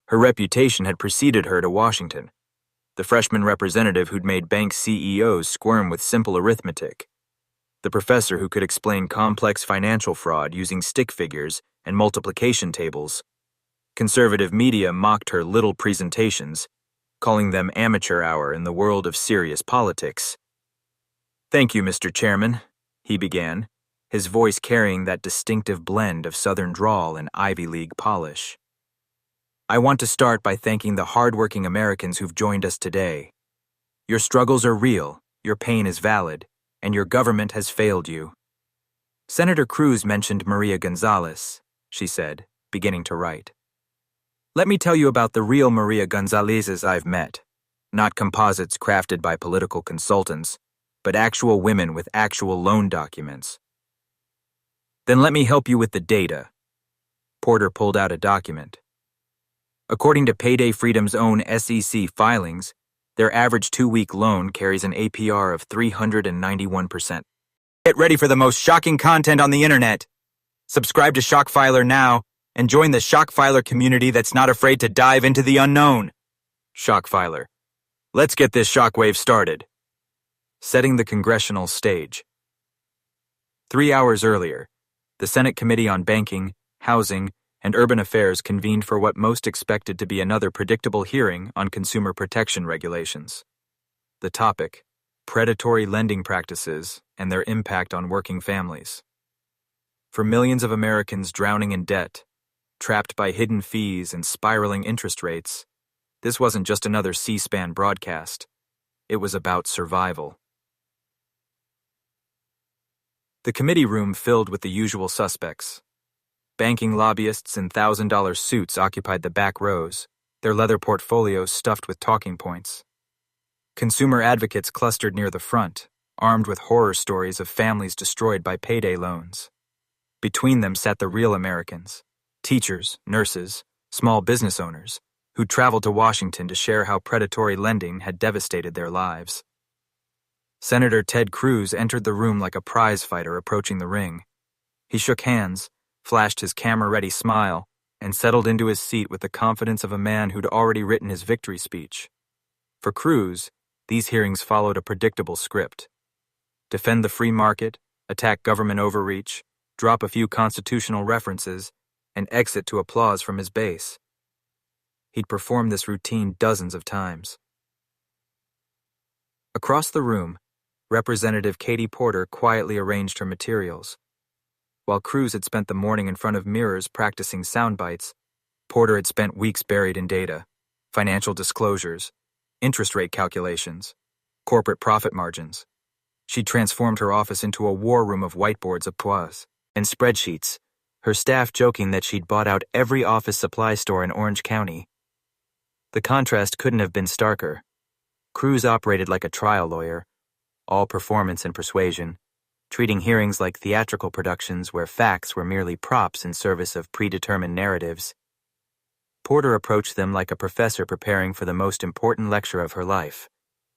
Her reputation had preceded her to Washington, the freshman representative who'd made bank CEOs squirm with simple arithmetic, the professor who could explain complex financial fraud using stick figures and multiplication tables. Conservative media mocked her little presentations, calling them amateur hour in the world of serious politics. "Thank you, Mr. Chairman," he began, his voice carrying that distinctive blend of Southern drawl and Ivy League polish. "I want to start by thanking the hardworking Americans who've joined us today. Your struggles are real, your pain is valid, and your government has failed you." "Senator Cruz mentioned Maria Gonzalez," she said, beginning to write. "Let me tell you about the real Maria Gonzalezes I've met. Not composites crafted by political consultants, but actual women with actual loan documents." "Then let me help you with the data." Porter pulled out a document. According to Payday Freedom's own SEC filings, their average 2-week loan carries an APR of 391%. Get ready for the most shocking content on the internet. Subscribe to Shockfiler now and join the Shockfiler community that's not afraid to dive into the unknown. Shockfiler. Let's get this shockwave started. Setting the congressional stage. 3 hours earlier, the Senate Committee on Banking, Housing, and Urban Affairs convened for what most expected to be another predictable hearing on consumer protection regulations. The topic: predatory lending practices and their impact on working families. For millions of Americans drowning in debt, trapped by hidden fees and spiraling interest rates, this wasn't just another C-SPAN broadcast. It was about survival. The committee room filled with the usual suspects. Banking lobbyists in $1,000 suits occupied the back rows, their leather portfolios stuffed with talking points. Consumer advocates clustered near the front, armed with horror stories of families destroyed by payday loans. Between them sat the real Americans, teachers, nurses, small business owners, who traveled to Washington to share how predatory lending had devastated their lives. Senator Ted Cruz entered the room like a prize fighter approaching the ring. He shook hands, flashed his camera-ready smile, and settled into his seat with the confidence of a man who'd already written his victory speech. For Cruz, these hearings followed a predictable script. Defend the free market, attack government overreach, drop a few constitutional references, and exit to applause from his base. He'd performed this routine dozens of times. Across the room, Representative Katie Porter quietly arranged her materials. While Cruz had spent the morning in front of mirrors practicing sound bites, Porter had spent weeks buried in data, financial disclosures, interest rate calculations, corporate profit margins. She transformed her office into a war room of whiteboards of poise and spreadsheets, her staff joking that she'd bought out every office supply store in Orange County. The contrast couldn't have been starker. Cruz operated like a trial lawyer, all performance and persuasion, treating hearings like theatrical productions where facts were merely props in service of predetermined narratives. Porter approached them like a professor preparing for the most important lecture of her life,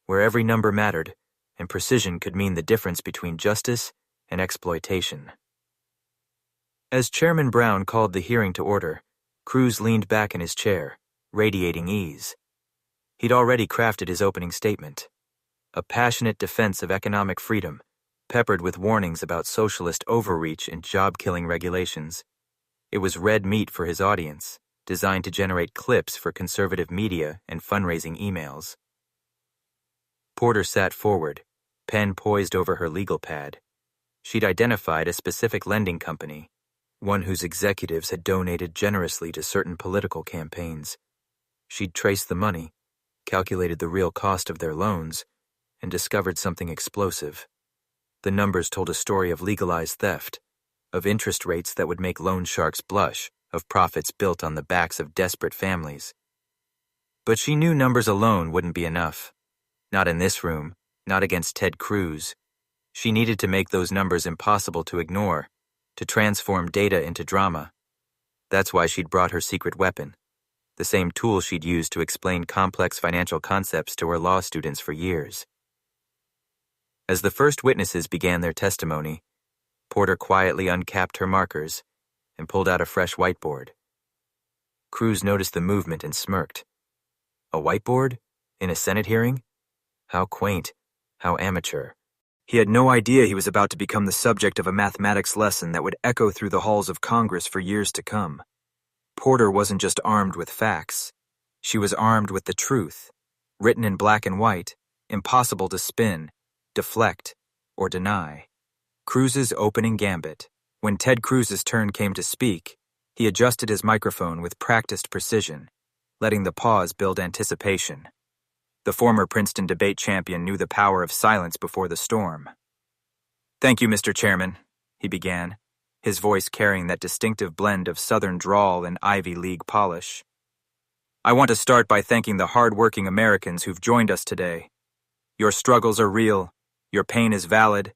where every number mattered and precision could mean the difference between justice and exploitation. As Chairman Brown called the hearing to order, Cruz leaned back in his chair, radiating ease. He'd already crafted his opening statement, a passionate defense of economic freedom, peppered with warnings about socialist overreach and job-killing regulations. It was red meat for his audience, designed to generate clips for conservative media and fundraising emails. Porter sat forward, pen poised over her legal pad. She'd identified a specific lending company, one whose executives had donated generously to certain political campaigns. She'd traced the money, calculated the real cost of their loans, and discovered something explosive. The numbers told a story of legalized theft, of interest rates that would make loan sharks blush, of profits built on the backs of desperate families. But she knew numbers alone wouldn't be enough. Not in this room, not against Ted Cruz. She needed to make those numbers impossible to ignore, to transform data into drama. That's why she'd brought her secret weapon, the same tool she'd used to explain complex financial concepts to her law students for years. As the first witnesses began their testimony, Porter quietly uncapped her markers and pulled out a fresh whiteboard. Cruz noticed the movement and smirked. A whiteboard? In a Senate hearing? How quaint. How amateur. He had no idea he was about to become the subject of a mathematics lesson that would echo through the halls of Congress for years to come. Porter wasn't just armed with facts. She was armed with the truth, written in black and white, impossible to spin, deflect, or deny. Cruz's opening gambit. When Ted Cruz's turn came to speak, he adjusted his microphone with practiced precision, letting the pause build anticipation. The former Princeton debate champion knew the power of silence before the storm. "Thank you, Mr. Chairman," he began, his voice carrying that distinctive blend of Southern drawl and Ivy League polish. "I want to start by thanking the hard-working Americans who've joined us today. Your struggles are real, your pain is valid,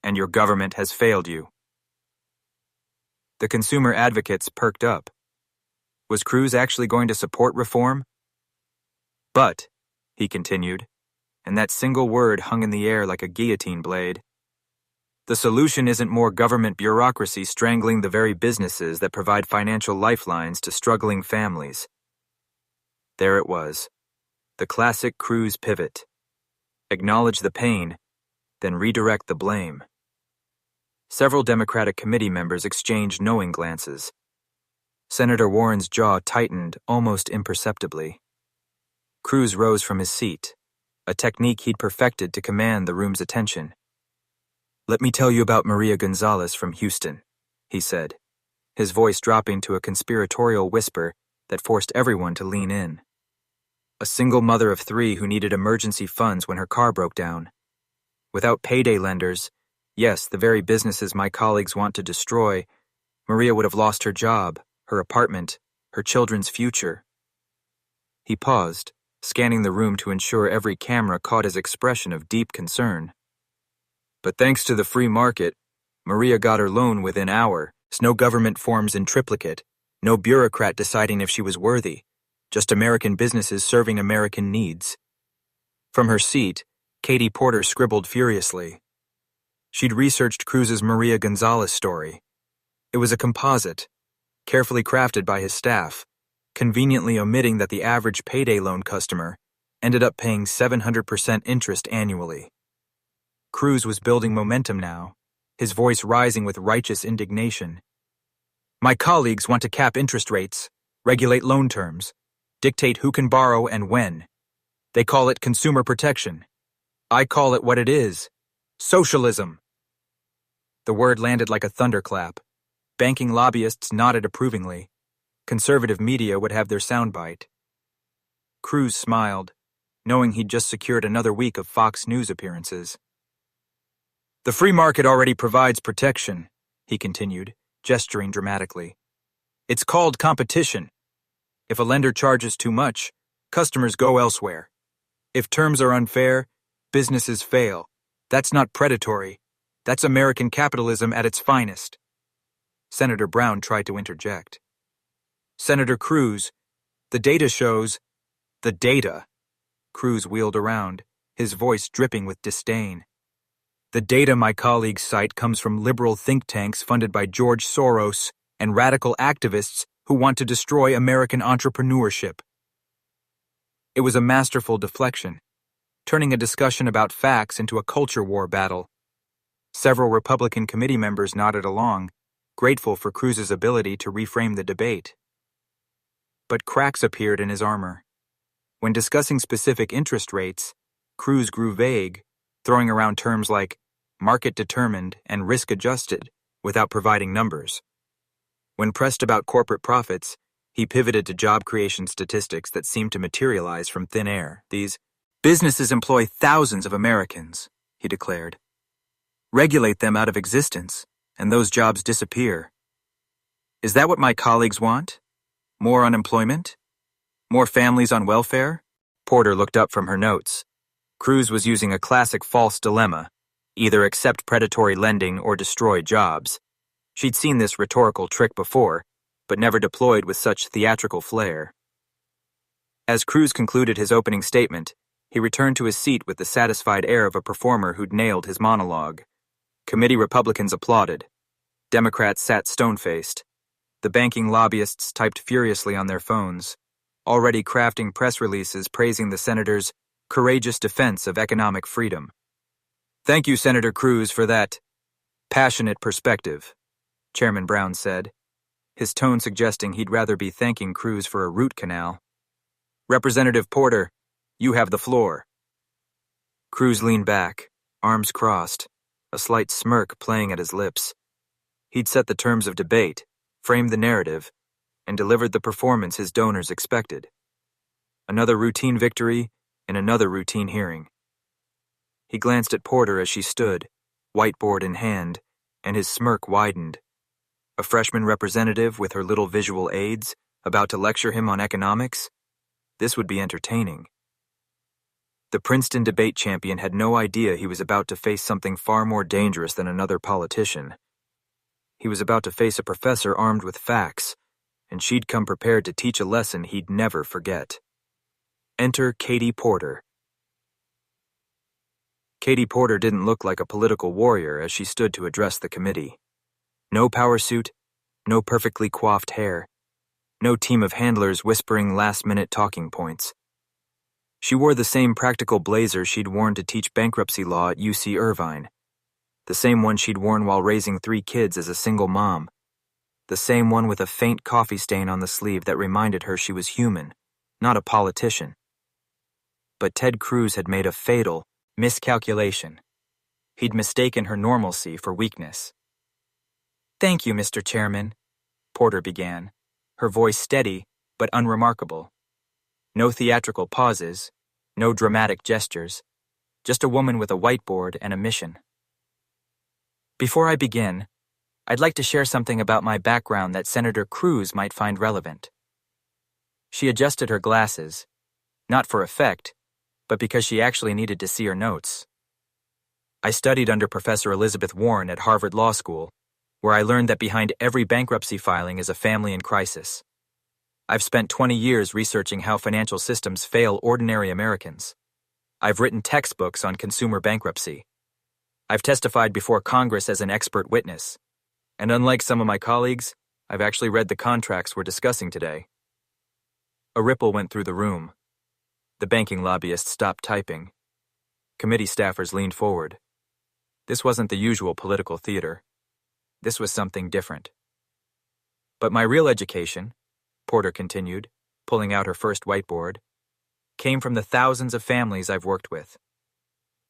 and your government has failed you." The consumer advocates perked up. Was Cruz actually going to support reform? "But," he continued, and that single word hung in the air like a guillotine blade, "the solution isn't more government bureaucracy strangling the very businesses that provide financial lifelines to struggling families." There it was, the classic Cruz pivot. Acknowledge the pain, then redirect the blame. Several Democratic committee members exchanged knowing glances. Senator Warren's jaw tightened almost imperceptibly. Cruz rose from his seat, a technique he'd perfected to command the room's attention. "Let me tell you about Maria Gonzalez from Houston," he said, his voice dropping to a conspiratorial whisper that forced everyone to lean in. A single mother of 3 who needed emergency funds when her car broke down. Without payday lenders, yes, the very businesses my colleagues want to destroy, Maria would have lost her job, her apartment, her children's future. He paused, scanning the room to ensure every camera caught his expression of deep concern. But thanks to the free market, Maria got her loan within hours. No government forms in triplicate, no bureaucrat deciding if she was worthy, just American businesses serving American needs. From her seat, Katie Porter scribbled furiously. She'd researched Cruz's Maria Gonzalez story. It was a composite, carefully crafted by his staff, conveniently omitting that the average payday loan customer ended up paying 700% interest annually. Cruz was building momentum now, his voice rising with righteous indignation. "My colleagues want to cap interest rates, regulate loan terms, dictate who can borrow and when. They call it consumer protection. I call it what it is: socialism." The word landed like a thunderclap. Banking lobbyists nodded approvingly. Conservative media would have their soundbite. Cruz smiled, knowing he'd just secured another week of Fox News appearances. "The free market already provides protection," he continued, gesturing dramatically. "It's called competition. If a lender charges too much, customers go elsewhere. If terms are unfair, businesses fail. That's not predatory. That's American capitalism at its finest." Senator Brown tried to interject. "Senator Cruz, the data shows—" "The data." Cruz wheeled around, his voice dripping with disdain. "The data my colleagues cite comes from liberal think tanks funded by George Soros and radical activists who want to destroy American entrepreneurship." It was a masterful deflection, turning a discussion about facts into a culture war battle. Several Republican committee members nodded along, grateful for Cruz's ability to reframe the debate. But cracks appeared in his armor. When discussing specific interest rates, Cruz grew vague, throwing around terms like market-determined and risk-adjusted without providing numbers. When pressed about corporate profits, he pivoted to job creation statistics that seemed to materialize from thin air. "These businesses employ thousands of Americans," he declared. "Regulate them out of existence, and those jobs disappear. Is that what my colleagues want? More unemployment? More families on welfare?" Porter looked up from her notes. Cruz was using a classic false dilemma: either accept predatory lending or destroy jobs. She'd seen this rhetorical trick before, but never deployed with such theatrical flair. As Cruz concluded his opening statement, he returned to his seat with the satisfied air of a performer who'd nailed his monologue. Committee Republicans applauded. Democrats sat stone-faced. The banking lobbyists typed furiously on their phones, already crafting press releases praising the senator's courageous defense of economic freedom. "Thank you, Senator Cruz, for that passionate perspective," Chairman Brown said, his tone suggesting he'd rather be thanking Cruz for a root canal. "Representative Porter, you have the floor." Cruz leaned back, arms crossed, a slight smirk playing at his lips. He'd set the terms of debate, framed the narrative, and delivered the performance his donors expected. Another routine victory in another routine hearing. He glanced at Porter as she stood, whiteboard in hand, and his smirk widened. A freshman representative with her little visual aids, about to lecture him on economics? This would be entertaining. The Princeton debate champion had no idea he was about to face something far more dangerous than another politician. He was about to face a professor armed with facts, and she'd come prepared to teach a lesson he'd never forget. Enter Katie Porter. Katie Porter didn't look like a political warrior as she stood to address the committee. No power suit, no perfectly coiffed hair, no team of handlers whispering last-minute talking points. She wore the same practical blazer she'd worn to teach bankruptcy law at UC Irvine, the same one she'd worn while raising 3 kids as a single mom, the same one with a faint coffee stain on the sleeve that reminded her she was human, not a politician. But Ted Cruz had made a fatal miscalculation. He'd mistaken her normalcy for weakness. "Thank you, Mr. Chairman," Porter began, her voice steady but unremarkable. No theatrical pauses, no dramatic gestures, just a woman with a whiteboard and a mission. "Before I begin, I'd like to share something about my background that Senator Cruz might find relevant." She adjusted her glasses, not for effect, but because she actually needed to see her notes. "I studied under Professor Elizabeth Warren at Harvard Law School, where I learned that behind every bankruptcy filing is a family in crisis. I've spent 20 years researching how financial systems fail ordinary Americans. I've written textbooks on consumer bankruptcy. I've testified before Congress as an expert witness. And unlike some of my colleagues, I've actually read the contracts we're discussing today." A ripple went through the room. The banking lobbyists stopped typing. Committee staffers leaned forward. This wasn't the usual political theater. This was something different. "But my real education," Porter continued, pulling out her first whiteboard, "came from the thousands of families I've worked with.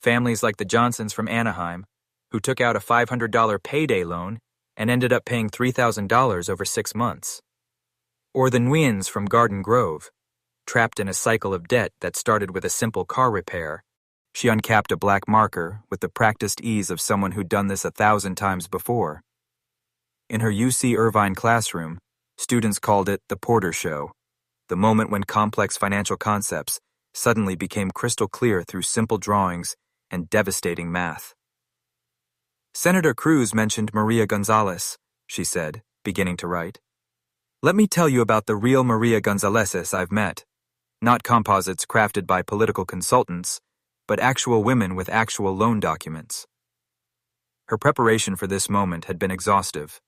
Families like the Johnsons from Anaheim, who took out a $500 payday loan and ended up paying $3,000 over 6 months. Or the Nguyen's from Garden Grove, trapped in a cycle of debt that started with a simple car repair. She uncapped a black marker with the practiced ease of someone who'd done this 1,000 times before. In her UC Irvine classroom, students called it the Porter Show, the moment when complex financial concepts suddenly became crystal clear through simple drawings and devastating math. "Senator Cruz mentioned Maria Gonzalez," she said, beginning to write. "Let me tell you about the real Maria Gonzalezes I've met. Not composites crafted by political consultants, but actual women with actual loan documents." Her preparation for this moment had been exhaustive.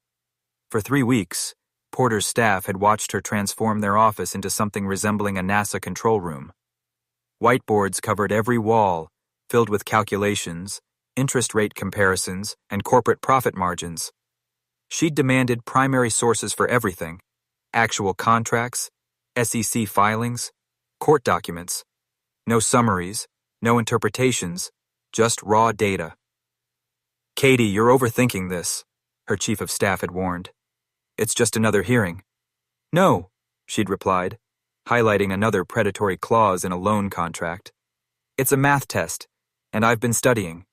For 3 weeks, Porter's staff had watched her transform their office into something resembling a NASA control room. Whiteboards covered every wall, filled with calculations, interest rate comparisons, and corporate profit margins. She'd demanded primary sources for everything: actual contracts, SEC filings, court documents. No summaries, no interpretations, just raw data. "Katie, you're overthinking this," her chief of staff had warned. "It's just another hearing." "No," she'd replied, highlighting another predatory clause in a loan contract. "It's a math test, and I've been studying."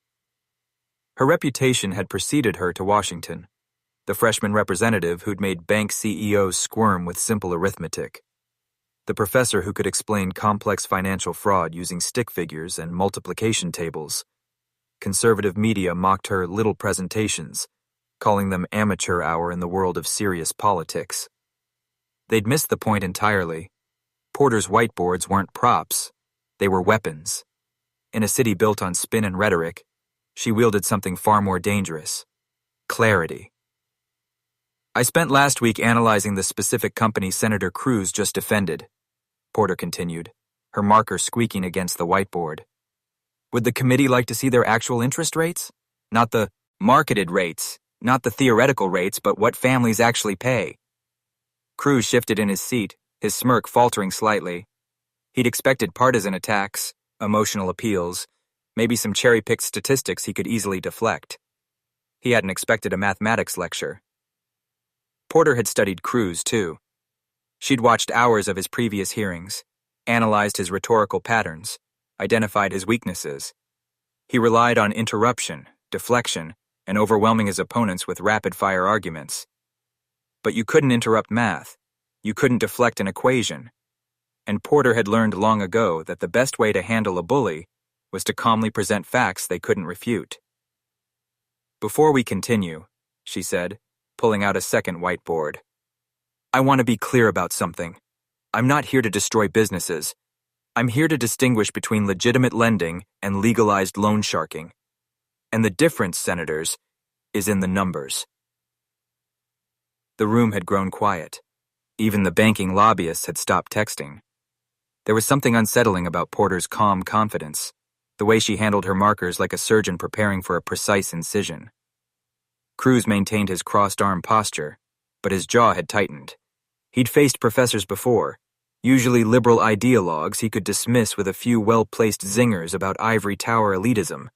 Her reputation had preceded her to Washington, the freshman representative who'd made bank CEOs squirm with simple arithmetic, the professor who could explain complex financial fraud using stick figures and multiplication tables. Conservative media mocked her little presentations, calling them amateur hour in the world of serious politics. They'd missed the point entirely. Porter's whiteboards weren't props, they were weapons. In a city built on spin and rhetoric, she wielded something far more dangerous: clarity. I spent last week analyzing the specific company Senator Cruz just defended, Porter continued, her marker squeaking against the whiteboard. Would the committee like to see their actual interest rates? Not the marketed rates, not the theoretical rates, but what families actually pay. Cruz shifted in his seat, his smirk faltering slightly. He'd expected partisan attacks, emotional appeals, maybe some cherry-picked statistics he could easily deflect. He hadn't expected a mathematics lecture. Porter had studied Cruz, too. She'd watched hours of his previous hearings, analyzed his rhetorical patterns, identified his weaknesses. He relied on interruption, deflection, and overwhelming his opponents with rapid-fire arguments. But you couldn't interrupt math. You couldn't deflect an equation. And Porter had learned long ago that the best way to handle a bully was to calmly present facts they couldn't refute. Before we continue, she said, pulling out a second whiteboard, I want to be clear about something. I'm not here to destroy businesses. I'm here to distinguish between legitimate lending and legalized loan sharking. And the difference, senators, is in the numbers. The room had grown quiet. Even the banking lobbyists had stopped texting. There was something unsettling about Porter's calm confidence, the way she handled her markers like a surgeon preparing for a precise incision. Cruz maintained his crossed-arm posture, but his jaw had tightened. He'd faced professors before, usually liberal ideologues he could dismiss with a few well-placed zingers about ivory tower elitism.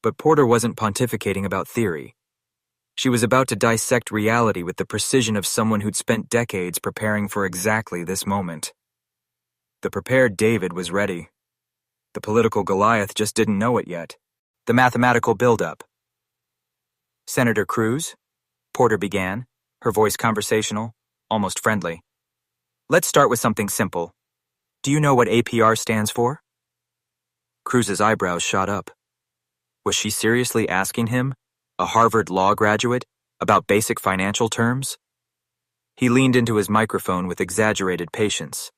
But Porter wasn't pontificating about theory. She was about to dissect reality with the precision of someone who'd spent decades preparing for exactly this moment. The prepared David was ready. The political Goliath just didn't know it yet. The mathematical buildup. Senator Cruz, Porter began, her voice conversational, almost friendly. Let's start with something simple. Do you know what APR stands for? Cruz's eyebrows shot up. Was she seriously asking him, a Harvard law graduate, about basic financial terms? He leaned into his microphone with exaggerated patience.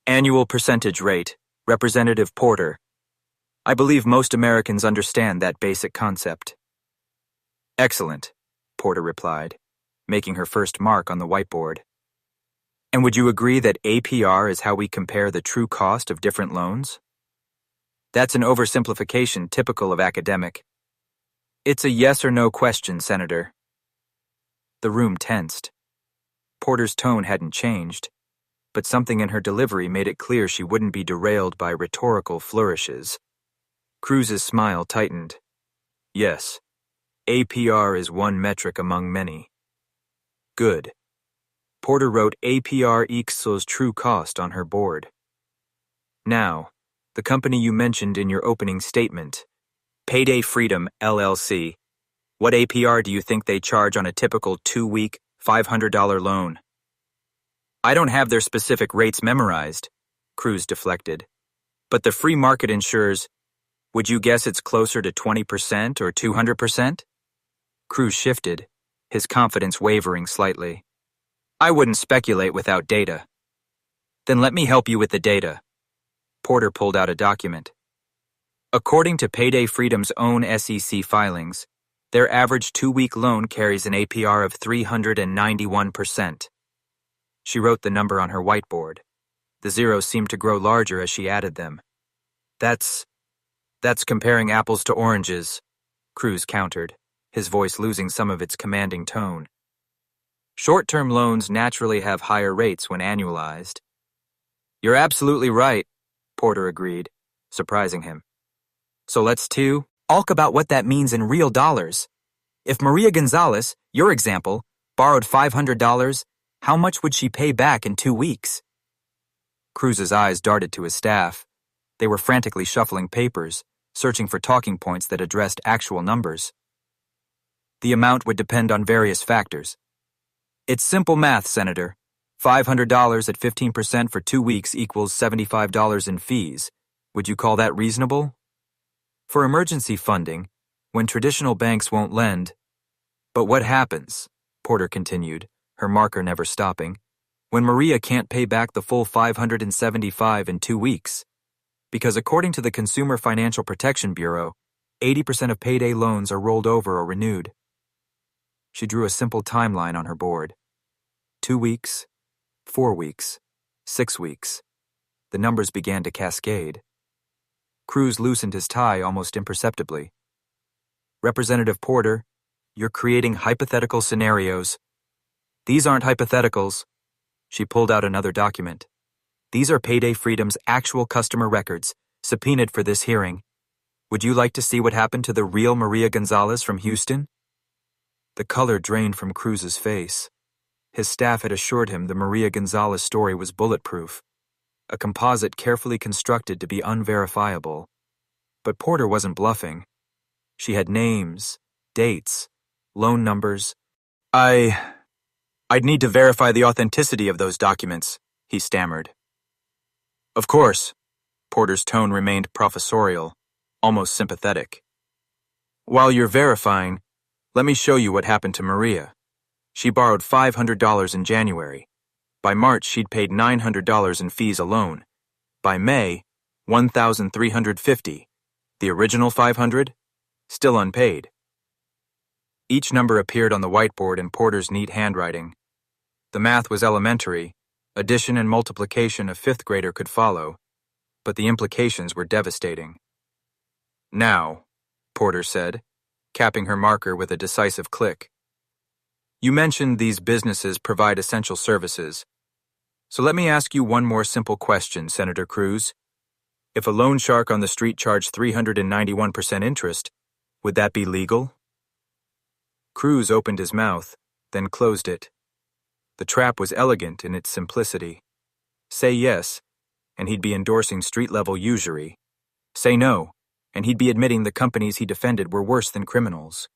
Annual percentage rate, Representative Porter. I believe most Americans understand that basic concept. Excellent, Porter replied, making her first mark on the whiteboard. And would you agree that APR is how we compare the true cost of different loans? That's an oversimplification typical of academic. It's a yes or no question, Senator. The room tensed. Porter's tone hadn't changed, but something in her delivery made it clear she wouldn't be derailed by rhetorical flourishes. Cruz's smile tightened. Yes, APR is one metric among many. Good. Porter wrote APR equals true cost on her board. Now, the company you mentioned in your opening statement, Payday Freedom, LLC. What APR do you think they charge on a typical 2-week, $500 loan? I don't have their specific rates memorized, Cruz deflected. But the free market ensures, would you guess it's closer to 20% or 200%? Cruz shifted, his confidence wavering slightly. I wouldn't speculate without data. Then let me help you with the data. Porter pulled out a document. According to Payday Freedom's own SEC filings, their average 2-week loan carries an APR of 391%. She wrote the number on her whiteboard. The zeros seemed to grow larger as she added them. That's comparing apples to oranges, Cruz countered, his voice losing some of its commanding tone. Short-term loans naturally have higher rates when annualized. You're absolutely right, Porter agreed, surprising him. So let's talk about what that means in real dollars. If Maria Gonzalez, your example, borrowed $500, how much would she pay back in 2 weeks? Cruz's eyes darted to his staff. They were frantically shuffling papers, searching for talking points that addressed actual numbers. The amount would depend on various factors. It's simple math, Senator. $500 at 15% for 2 weeks equals $75 in fees. Would you call that reasonable? For emergency funding, when traditional banks won't lend. But what happens, Porter continued, her marker never stopping, when Maria can't pay back the full $575 in 2 weeks? Because according to the Consumer Financial Protection Bureau, 80% of payday loans are rolled over or renewed. She drew a simple timeline on her board. 2 weeks, 4 weeks, 6 weeks. The numbers began to cascade. Cruz loosened his tie almost imperceptibly. Representative Porter, you're creating hypothetical scenarios. These aren't hypotheticals. She pulled out another document. These are Payday Freedom's actual customer records, subpoenaed for this hearing. Would you like to see what happened to the real Maria Gonzalez from Houston? The color drained from Cruz's face. His staff had assured him the Maria Gonzalez story was bulletproof, a composite carefully constructed to be unverifiable. But Porter wasn't bluffing. She had names, dates, loan numbers. I'd need to verify the authenticity of those documents, he stammered. Of course. Porter's tone remained professorial, almost sympathetic. While you're verifying, let me show you what happened to Maria. She borrowed $500 in January. By March, she'd paid $900 in fees alone. By May, $1,350. The original $500? Still unpaid. Each number appeared on the whiteboard in Porter's neat handwriting. The math was elementary. Addition and multiplication a fifth grader could follow, but the implications were devastating. Now, Porter said, capping her marker with a decisive click. You mentioned these businesses provide essential services. So let me ask you one more simple question, Senator Cruz. If a loan shark on the street charged 391% interest, would that be legal? Cruz opened his mouth, then closed it. The trap was elegant in its simplicity. Say yes, and he'd be endorsing street-level usury. Say no, and he'd be admitting the companies he defended were worse than criminals.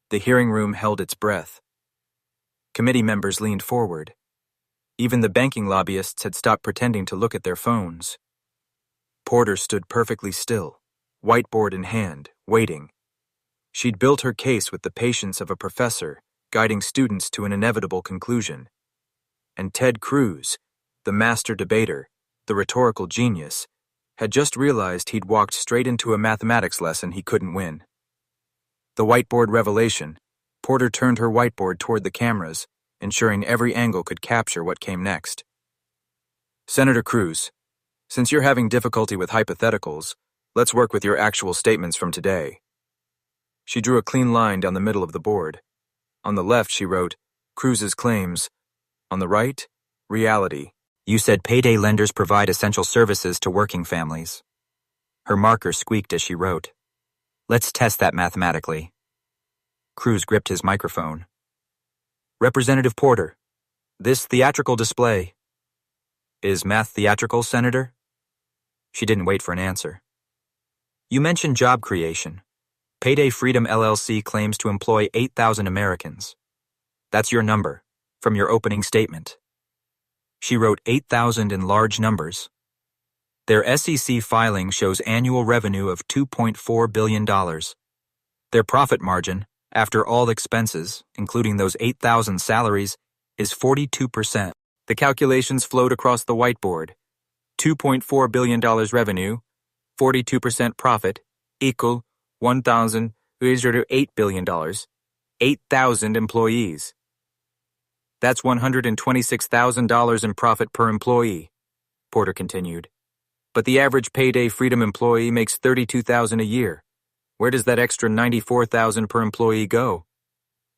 The hearing room held its breath. Committee members leaned forward. Even the banking lobbyists had stopped pretending to look at their phones. Porter stood perfectly still, whiteboard in hand, waiting. She'd built her case with the patience of a professor, guiding students to an inevitable conclusion. And Ted Cruz, the master debater, the rhetorical genius, had just realized he'd walked straight into a mathematics lesson he couldn't win. The whiteboard revelation. Porter turned her whiteboard toward the cameras, ensuring every angle could capture what came next. Senator Cruz, since you're having difficulty with hypotheticals, let's work with your actual statements from today. She drew a clean line down the middle of the board. On the left, she wrote, Cruz's claims. On the right, reality. You said payday lenders provide essential services to working families. Her marker squeaked as she wrote. Let's test that mathematically. Cruz gripped his microphone. Representative Porter, this theatrical display. Is math theatrical, Senator? She didn't wait for an answer. You mentioned job creation. Payday Freedom LLC claims to employ 8,000 Americans. That's your number, from your opening statement. She wrote 8,000 in large numbers. Their SEC filing shows annual revenue of $2.4 billion. Their profit margin, after all expenses, including those 8,000 salaries, is 42%. The calculations flowed across the whiteboard. $2.4 billion revenue, 42% profit, equal $1,008 billion, 8,000 employees. That's $126,000 in profit per employee, Porter continued. But the average Payday Freedom employee makes $32,000 a year. Where does that extra $94,000 per employee go?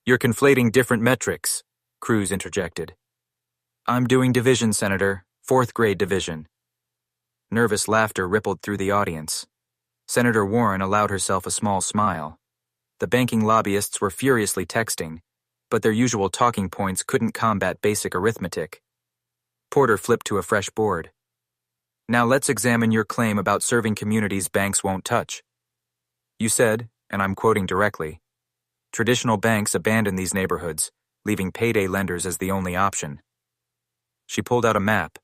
You're conflating different metrics, Cruz interjected. I'm doing division, Senator, 4th grade division. Nervous laughter rippled through the audience. Senator Warren allowed herself a small smile. The banking lobbyists were furiously texting, but their usual talking points couldn't combat basic arithmetic. Porter flipped to a fresh board. Now let's examine your claim about serving communities banks won't touch. You said, and I'm quoting directly, traditional banks abandon these neighborhoods, leaving payday lenders as the only option. She pulled out a map,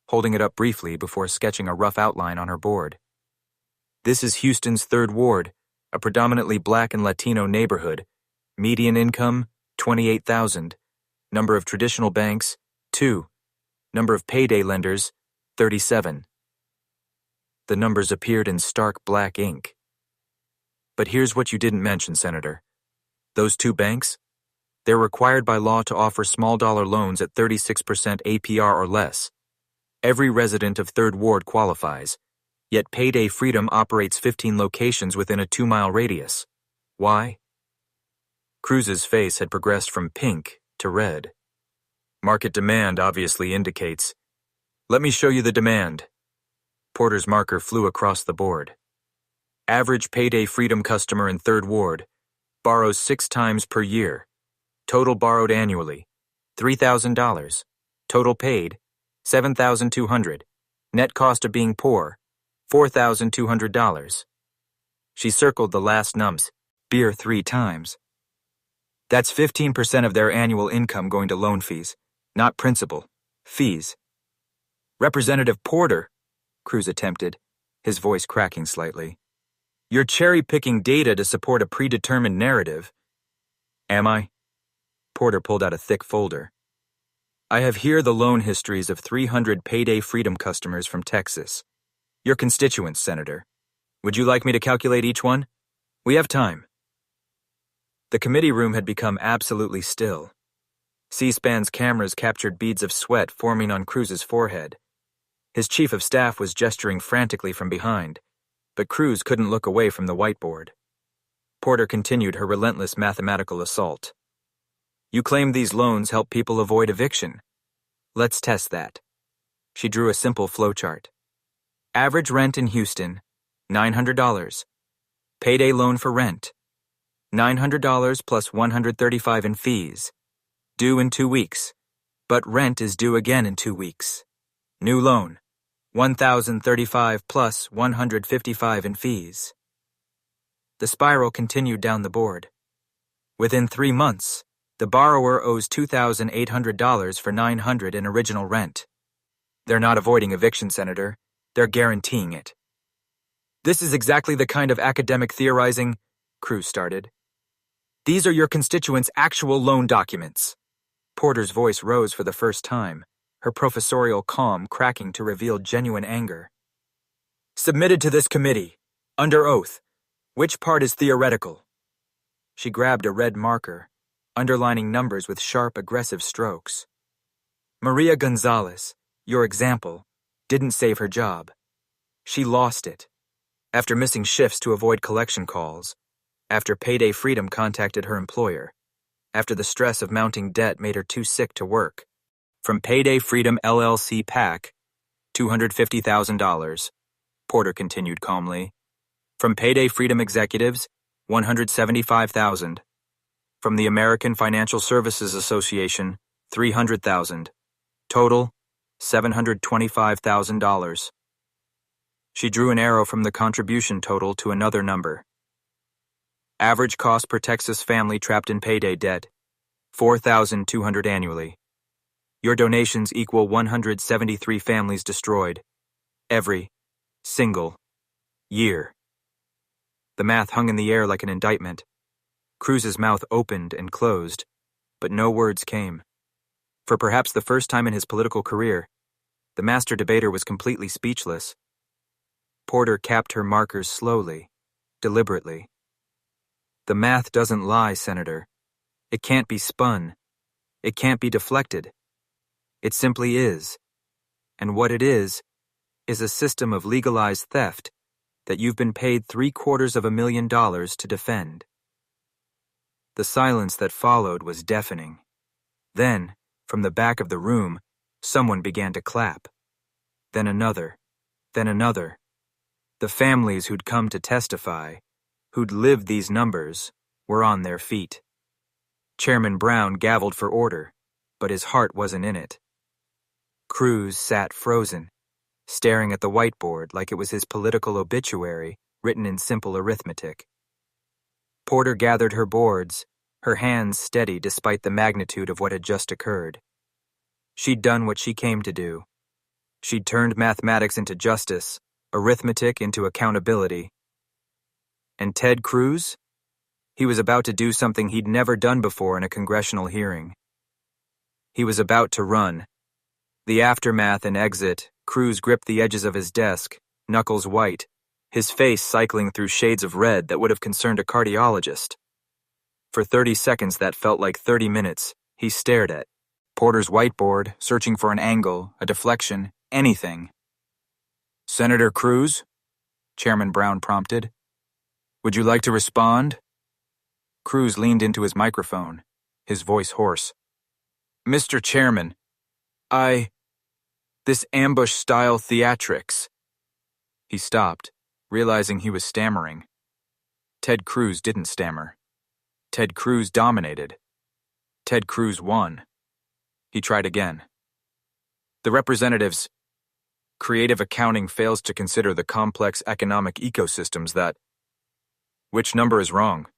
holding it up briefly before sketching a rough outline on her board. This is Houston's 3rd Ward, a predominantly Black and Latino neighborhood. Median income, 28,000. Number of traditional banks, 2. Number of payday lenders, 37. The numbers appeared in stark black ink. But here's what you didn't mention, Senator. Those 2 banks, They're required by law to offer small-dollar loans at 36% APR or less. Every resident of Third Ward qualifies, yet Payday Freedom operates 15 locations within a 2-mile radius. Why? Cruz's face had progressed from pink to red. Market demand obviously indicates. Let me show you the demand. Porter's marker flew across the board. Average Payday Freedom customer in Third Ward borrows 6 times per year. Total borrowed annually, $3,000. Total paid, $7,200. Net cost of being poor, $4,200. She circled the last nums, beer 3 times. That's 15% of their annual income going to loan fees, not principal, fees. Representative Porter, Cruz attempted, his voice cracking slightly. You're cherry-picking data to support a predetermined narrative. Am I? Porter pulled out a thick folder. I have here the loan histories of 300 Payday Freedom customers from Texas. Your constituents, Senator. Would you like me to calculate each one? We have time. The committee room had become absolutely still. C-SPAN's cameras captured beads of sweat forming on Cruz's forehead. His chief of staff was gesturing frantically from behind, but Cruz couldn't look away from the whiteboard. Porter continued her relentless mathematical assault. You claim these loans help people avoid eviction. Let's test that. She drew a simple flowchart. Average rent in Houston, $900. Payday loan for rent, $900 plus $135 in fees. Due in 2 weeks, but rent is due again in 2 weeks. New loan, $1,035 plus $155 in fees. The spiral continued down the board. Within 3 months, the borrower owes $2,800 for $900 in original rent. They're not avoiding eviction, Senator. They're guaranteeing it. This is exactly the kind of academic theorizing, Cruz started. These are your constituents' actual loan documents. Porter's voice rose for the first time, her professorial calm cracking to reveal genuine anger. Submitted to this committee, under oath. Which part is theoretical? She grabbed a red marker, underlining numbers with sharp, aggressive strokes. Maria Gonzalez, your example, didn't save her job. She lost it. After missing shifts to avoid collection calls, after Payday Freedom contacted her employer, after the stress of mounting debt made her too sick to work. From Payday Freedom LLC PAC, $250,000, Porter continued calmly. From Payday Freedom Executives, $175,000. From the American Financial Services Association, $300,000. Total, $725,000. She drew an arrow from the contribution total to another number. Average cost per Texas family trapped in payday debt, $4,200 annually. Your donations equal 173 families destroyed. Every single year. The math hung in the air like an indictment. Cruz's mouth opened and closed, but no words came. For perhaps the first time in his political career, the master debater was completely speechless. Porter capped her markers slowly, deliberately. The math doesn't lie, Senator. It can't be spun. It can't be deflected. It simply is. And what it is a system of legalized theft that you've been paid $750,000 to defend. The silence that followed was deafening. Then, from the back of the room, someone began to clap. Then another. Then another. The families who'd come to testify, who'd lived these numbers, were on their feet. Chairman Brown gavelled for order, but his heart wasn't in it. Cruz sat frozen, staring at the whiteboard like it was his political obituary written in simple arithmetic. Porter gathered her boards, her hands steady despite the magnitude of what had just occurred. She'd done what she came to do. She'd turned mathematics into justice, arithmetic into accountability. And Ted Cruz? He was about to do something he'd never done before in a congressional hearing. He was about to run. The aftermath and exit, Cruz gripped the edges of his desk, knuckles white, his face cycling through shades of red that would have concerned a cardiologist. For 30 seconds that felt like 30 minutes, he stared at Porter's whiteboard, searching for an angle, a deflection, anything. "Senator Cruz?" Chairman Brown prompted. "Would you like to respond?" Cruz leaned into his microphone, his voice hoarse. "Mr. Chairman, this ambush-style theatrics." He stopped, realizing he was stammering. Ted Cruz didn't stammer. Ted Cruz dominated. Ted Cruz won. He tried again. "The representative's creative accounting fails to consider the complex economic ecosystems that—" "Which number is wrong?"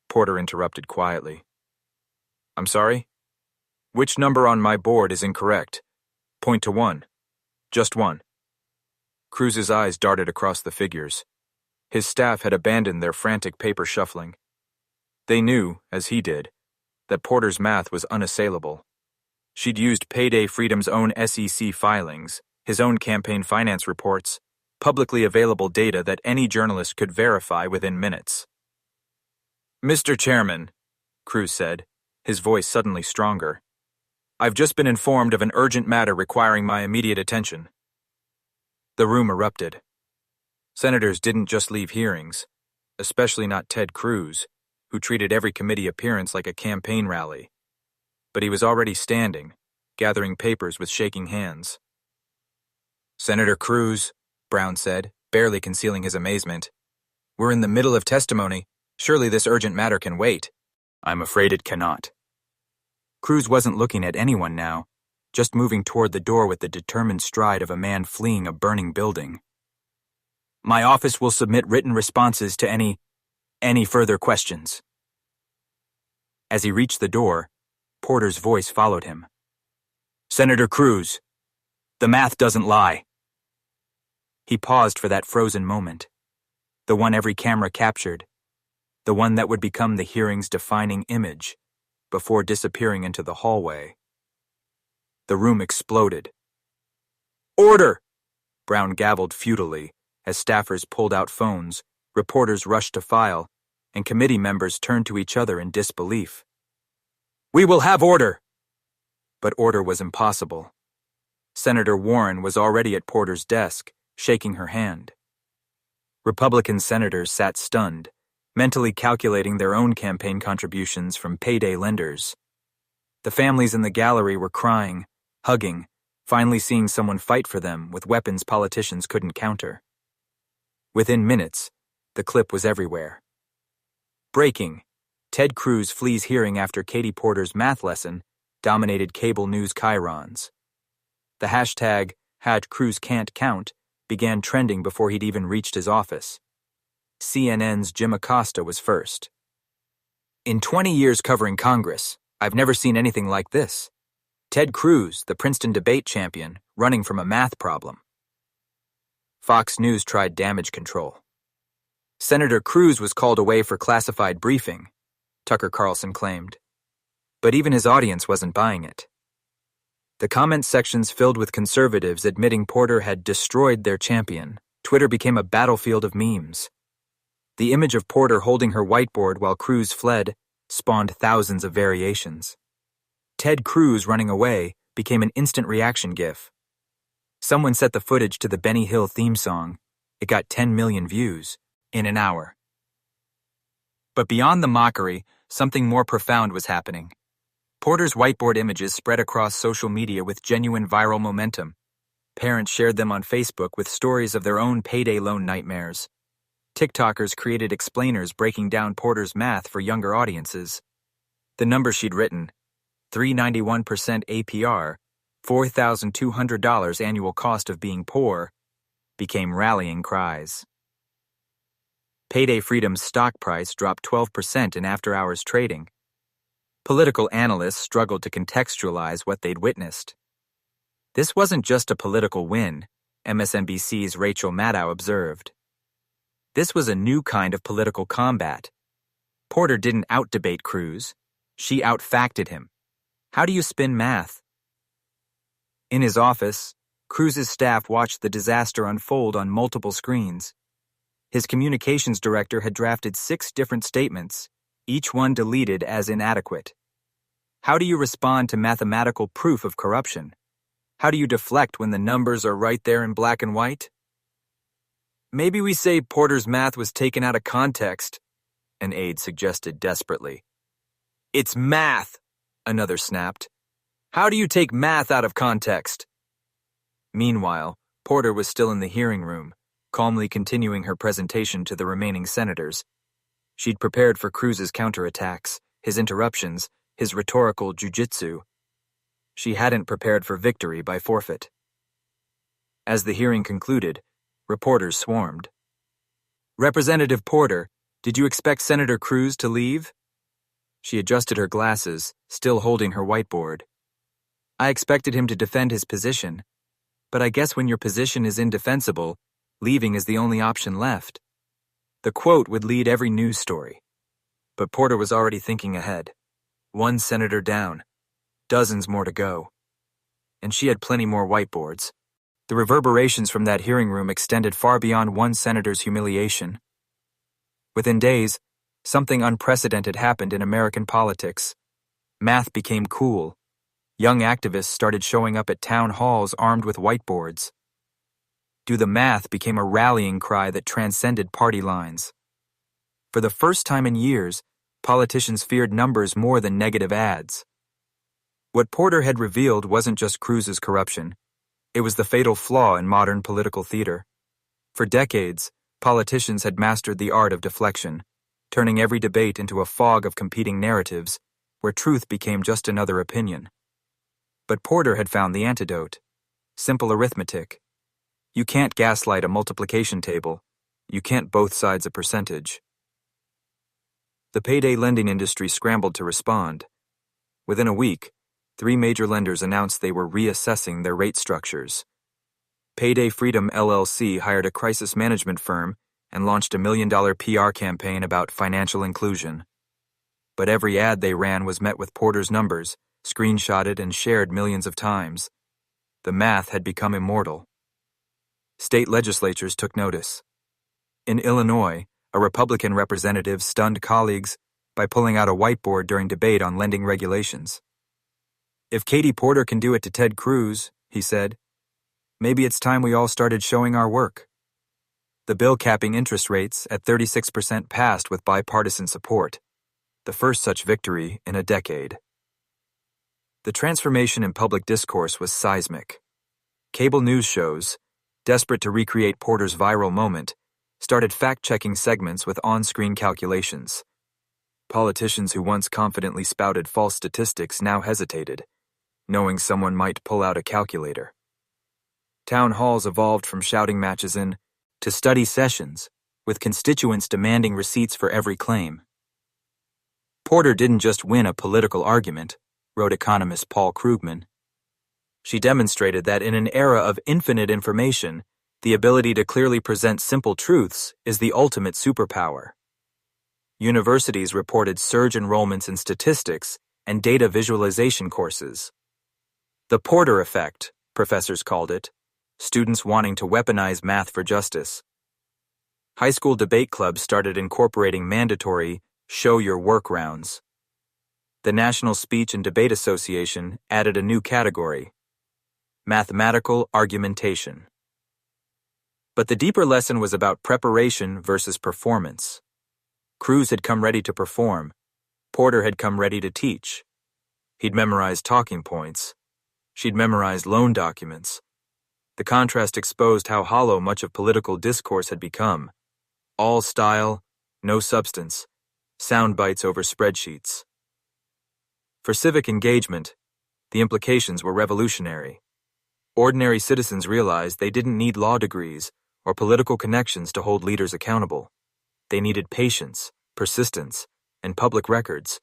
Porter interrupted quietly. "I'm sorry? Which number on my board is incorrect? Point to one. Just one." Cruz's eyes darted across the figures. His staff had abandoned their frantic paper shuffling. They knew, as he did, that Porter's math was unassailable. She'd used Payday Freedom's own SEC filings, his own campaign finance reports, publicly available data that any journalist could verify within minutes. "Mr. Chairman," Cruz said, his voice suddenly stronger, "I've just been informed of an urgent matter requiring my immediate attention." The room erupted. Senators didn't just leave hearings, especially not Ted Cruz, who treated every committee appearance like a campaign rally. But he was already standing, gathering papers with shaking hands. "Senator Cruz," Brown said, barely concealing his amazement, "we're in the middle of testimony. Surely this urgent matter can wait." "I'm afraid it cannot." Cruz wasn't looking at anyone now, just moving toward the door with the determined stride of a man fleeing a burning building. "My office will submit written responses to any further questions." As he reached the door, Porter's voice followed him. "Senator Cruz, the math doesn't lie." He paused for that frozen moment, the one every camera captured, the one that would become the hearing's defining image, before disappearing into the hallway. The room exploded. "Order!" Brown gavelled futilely as staffers pulled out phones, reporters rushed to file, and committee members turned to each other in disbelief. "We will have order!" But order was impossible. Senator Warren was already at Porter's desk, shaking her hand. Republican senators sat stunned, mentally calculating their own campaign contributions from payday lenders. The families in the gallery were crying, hugging, finally seeing someone fight for them with weapons politicians couldn't counter. Within minutes, the clip was everywhere. Breaking: Ted Cruz flees hearing after Katie Porter's math lesson dominated cable news chyrons. The hashtag #CruzCan'tCount began trending before he'd even reached his office. CNN's Jim Acosta was first. "In 20 years covering Congress, I've never seen anything like this. Ted Cruz, the Princeton debate champion, running from a math problem." Fox News tried damage control. "Senator Cruz was called away for classified briefing," Tucker Carlson claimed. But even his audience wasn't buying it. The comment sections filled with conservatives admitting Porter had destroyed their champion. Twitter became a battlefield of memes. The image of Porter holding her whiteboard while Cruz fled spawned thousands of variations. Ted Cruz running away became an instant reaction gif. Someone set the footage to the Benny Hill theme song. It got 10 million views in an hour. But beyond the mockery, something more profound was happening. Porter's whiteboard images spread across social media with genuine viral momentum. Parents shared them on Facebook with stories of their own payday loan nightmares. TikTokers created explainers breaking down Porter's math for younger audiences. The number she'd written, 391% APR, $4,200 annual cost of being poor, became rallying cries. Payday Freedom's stock price dropped 12% in after-hours trading. Political analysts struggled to contextualize what they'd witnessed. This wasn't just a political win, MSNBC's Rachel Maddow observed. This was a new kind of political combat. Porter didn't out-debate Cruz. She out-facted him. How do you spin math? In his office, Cruz's staff watched the disaster unfold on multiple screens. His communications director had drafted 6 different statements, each one deleted as inadequate. How do you respond to mathematical proof of corruption? How do you deflect when the numbers are right there in black and white? Maybe we say Porter's math was taken out of context, an aide suggested desperately. It's math, another snapped. How do you take math out of context? Meanwhile, Porter was still in the hearing room, calmly continuing her presentation to the remaining senators. She'd prepared for Cruz's counterattacks, his interruptions, his rhetorical jujitsu. She hadn't prepared for victory by forfeit. As the hearing concluded, reporters swarmed. Representative Porter, did you expect Senator Cruz to leave? She adjusted her glasses, still holding her whiteboard. I expected him to defend his position, but I guess when your position is indefensible, leaving is the only option left. The quote would lead every news story. But Porter was already thinking ahead. One senator down, dozens more to go. And she had plenty more whiteboards. The reverberations from that hearing room extended far beyond one senator's humiliation. Within days, something unprecedented happened in American politics. Math became cool. Young activists started showing up at town halls armed with whiteboards. Do the math became a rallying cry that transcended party lines. For the first time in years, politicians feared numbers more than negative ads. What Porter had revealed wasn't just Cruz's corruption. It was the fatal flaw in modern political theater. For decades, politicians had mastered the art of deflection, turning every debate into a fog of competing narratives, where truth became just another opinion. But Porter had found the antidote. Simple arithmetic. You can't gaslight a multiplication table. You can't both sides a percentage. The payday lending industry scrambled to respond. Within a week, 3 major lenders announced they were reassessing their rate structures. Payday Freedom LLC hired a crisis management firm and launched $1 million PR campaign about financial inclusion. But every ad they ran was met with Porter's numbers, screenshotted and shared millions of times. The math had become immortal. State legislatures took notice. In Illinois, a Republican representative stunned colleagues by pulling out a whiteboard during debate on lending regulations. If Katie Porter can do it to Ted Cruz, he said, maybe it's time we all started showing our work. The bill capping interest rates at 36% passed with bipartisan support, the first such victory in a decade. The transformation in public discourse was seismic. Cable news shows, desperate to recreate Porter's viral moment, started fact-checking segments with on-screen calculations. Politicians who once confidently spouted false statistics now hesitated, knowing someone might pull out a calculator. Town halls evolved from shouting matches to study sessions, with constituents demanding receipts for every claim. Porter didn't just win a political argument, wrote economist Paul Krugman. She demonstrated that in an era of infinite information, the ability to clearly present simple truths is the ultimate superpower. Universities reported surge enrollments in statistics and data visualization courses. The Porter effect, professors called it, students wanting to weaponize math for justice. High school debate clubs started incorporating mandatory show your work rounds. The National Speech and Debate Association added a new category, mathematical argumentation. But the deeper lesson was about preparation versus performance. Cruz had come ready to perform. Porter had come ready to teach. He'd memorized talking points. She'd memorized loan documents. The contrast exposed how hollow much of political discourse had become. All style, no substance, sound bites over spreadsheets. For civic engagement, the implications were revolutionary. Ordinary citizens realized they didn't need law degrees or political connections to hold leaders accountable. They needed patience, persistence, and public records.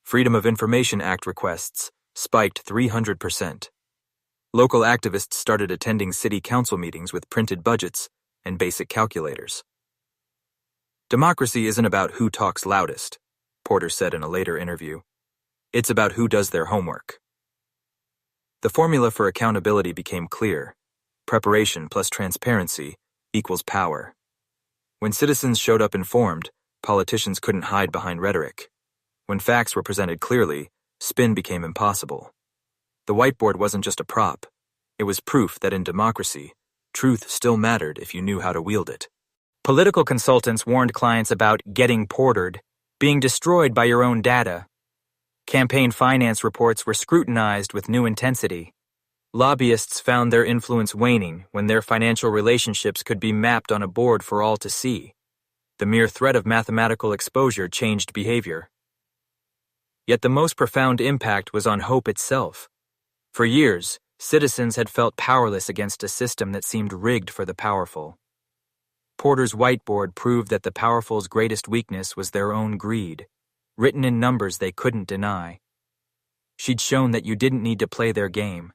Freedom of Information Act requests spiked 300%. Local activists started attending city council meetings with printed budgets and basic calculators. Democracy isn't about who talks loudest, Porter said in a later interview. It's about who does their homework. The formula for accountability became clear. Preparation plus transparency equals power. When citizens showed up informed, Politicians couldn't hide behind rhetoric. When facts were presented clearly, spin became impossible. The whiteboard wasn't just a prop. It was proof that in democracy, truth still mattered if you knew how to wield it. Political consultants warned clients about getting portered, being destroyed by your own data. Campaign finance reports were scrutinized with new intensity. Lobbyists found their influence waning when their financial relationships could be mapped on a board for all to see. The mere threat of mathematical exposure changed behavior. Yet the most profound impact was on hope itself. For years, citizens had felt powerless against a system that seemed rigged for the powerful. Porter's whiteboard proved that the powerful's greatest weakness was their own greed, written in numbers they couldn't deny. She'd shown that you didn't need to play their game.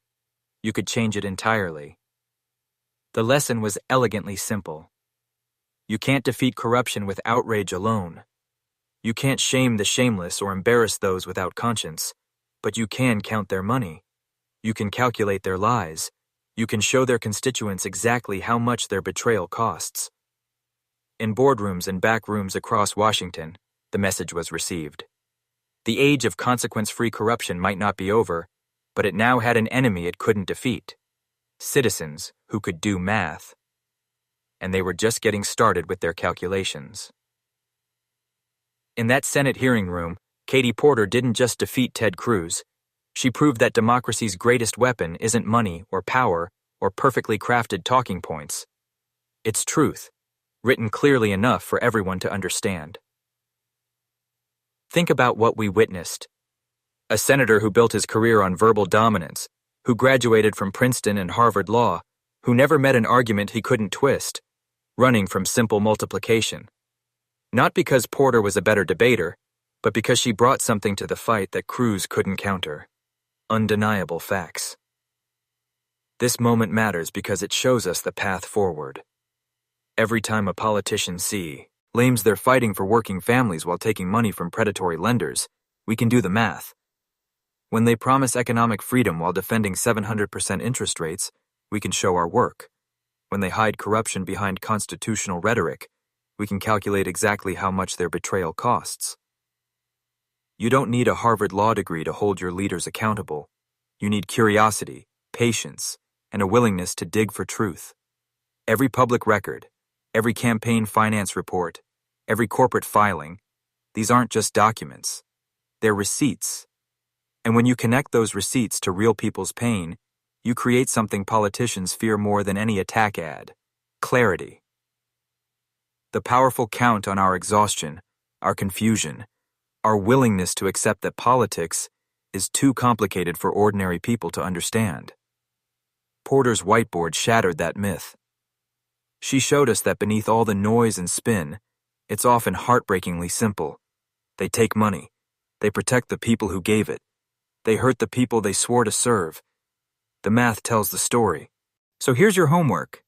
You could change it entirely. The lesson was elegantly simple. You can't defeat corruption with outrage alone. You can't shame the shameless or embarrass those without conscience, but you can count their money. You can calculate their lies. You can show their constituents exactly how much their betrayal costs. In boardrooms and back rooms across Washington, the message was received. The age of consequence-free corruption might not be over, but it now had an enemy it couldn't defeat. Citizens who could do math. And they were just getting started with their calculations. In that Senate hearing room, Katie Porter didn't just defeat Ted Cruz. She proved that democracy's greatest weapon isn't money or power or perfectly crafted talking points. It's truth, written clearly enough for everyone to understand. Think about what we witnessed. A senator who built his career on verbal dominance, who graduated from Princeton and Harvard Law, who never met an argument he couldn't twist, running from simple multiplication. Not because Porter was a better debater, but because she brought something to the fight that Cruz couldn't counter. Undeniable facts. This moment matters because it shows us the path forward. Every time a politician claims they're fighting for working families while taking money from predatory lenders, we can do the math. When they promise economic freedom while defending 700% interest rates, we can show our work. When they hide corruption behind constitutional rhetoric, we can calculate exactly how much their betrayal costs. You don't need a Harvard law degree to hold your leaders accountable. You need curiosity, patience, and a willingness to dig for truth. Every public record, every campaign finance report, every corporate filing, these aren't just documents. They're receipts. And when you connect those receipts to real people's pain, you create something politicians fear more than any attack ad: clarity. The powerful count on our exhaustion, our confusion, our willingness to accept that politics is too complicated for ordinary people to understand. Porter's whiteboard shattered that myth. She showed us that beneath all the noise and spin, it's often heartbreakingly simple. They take money. They protect the people who gave it. They hurt the people they swore to serve. The math tells the story. So here's your homework.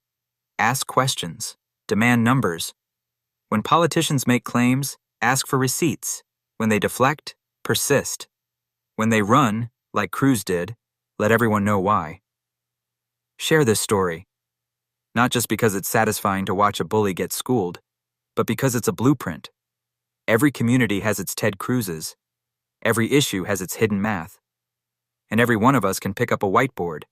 Ask questions. Demand numbers. When politicians make claims, ask for receipts. When they deflect, persist. When they run, like Cruz did, let everyone know why. Share this story. Not just because it's satisfying to watch a bully get schooled, but because it's a blueprint. Every community has its Ted Cruzes. Every issue has its hidden math. And every one of us can pick up a whiteboard,